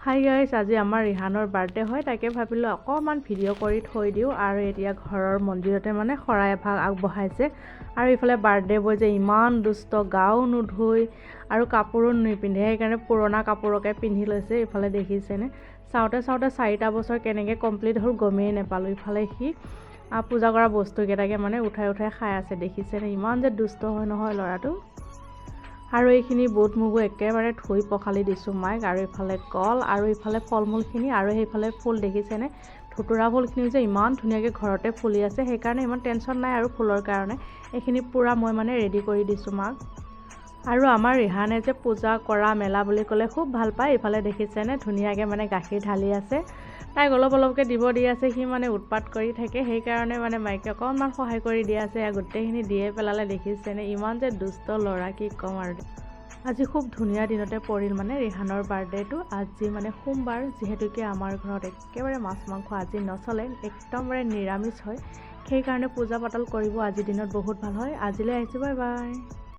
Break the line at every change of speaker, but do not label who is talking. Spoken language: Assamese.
হাই গাইছ, আজি আমাৰ ৰিহানৰ বাৰ্থডে হয়। তাকে ভাবিলোঁ অকণমান ভিডিঅ' কৰি থৈ দিওঁ। আৰু এতিয়া ঘৰৰ মন্দিৰতে মানে শৰাই এভাগ আগবঢ়াইছে। আৰু ইফালে বাৰ্থডে বয় যে ইমান দুষ্ট, গাও নুধুই আৰু কাপোৰো নিপিন্ধে, সেইকাৰণে পুৰণা কাপোৰকে পিন্ধি লৈছে। ইফালে দেখিছেনে, চাওঁতে 4টা বছৰ কেনেকৈ কমপ্লিট হ'ল গমেই নাপালোঁ। ইফালে সি পূজা কৰা বস্তুকেইটাকে মানে উঠাই খাই আছে। দেখিছেনে, ইমান যে দুষ্ট হয় নহয় ল'ৰাটো। আৰু এইখিনি বুট মগু একেবাৰে ধুই পখালি দিছোঁ মাইক। আৰু ইফালে কল আৰু ইফালে ফল মূলখিনি আৰু সেইফালে ফুল দেখিছেনে, ধুতুৰা ফুলখিনিও যে ইমান ধুনীয়াকৈ ঘৰতে ফুলি আছে, সেইকাৰণে ইমান টেনশ্যন নাই আৰু ফুলৰ কাৰণে। এইখিনি পূৰা মই মানে ৰেডি কৰি দিছোঁ মাক। আৰু আমাৰ ৰিহানে যে পূজা কৰা মেলা বুলি ক'লে খুব ভাল পায়। ইফালে দেখিছেনে ধুনীয়াকৈ মানে গাখীৰ ঢালি আছে, তাইক অলপকৈ দিব দি আছে। সি মানে উৎপাত কৰি থাকে, সেইকাৰণে মানে মাইকে অকণমান সহায় কৰি দি আছে। গোটেইখিনি দিয়ে পেলালে। দেখিছেনে, ইমান যে দুষ্ট ল'ৰা, কি ক'ম আৰু। আজি খুব ধুনীয়া দিনতে পৰিল মানে ৰিহানৰ বাৰ্থডেটো। আজি মানে সোমবাৰ, যিহেতুকে আমাৰ ঘৰত একেবাৰে মাছ মাংস আজি নচলে, একদমবাৰে নিৰামিষ হয়। সেইকাৰণে পূজা পাতল কৰিব আজিৰ দিনত বহুত ভাল হয়। আজিলৈ আহিছোঁ, বাই বাই।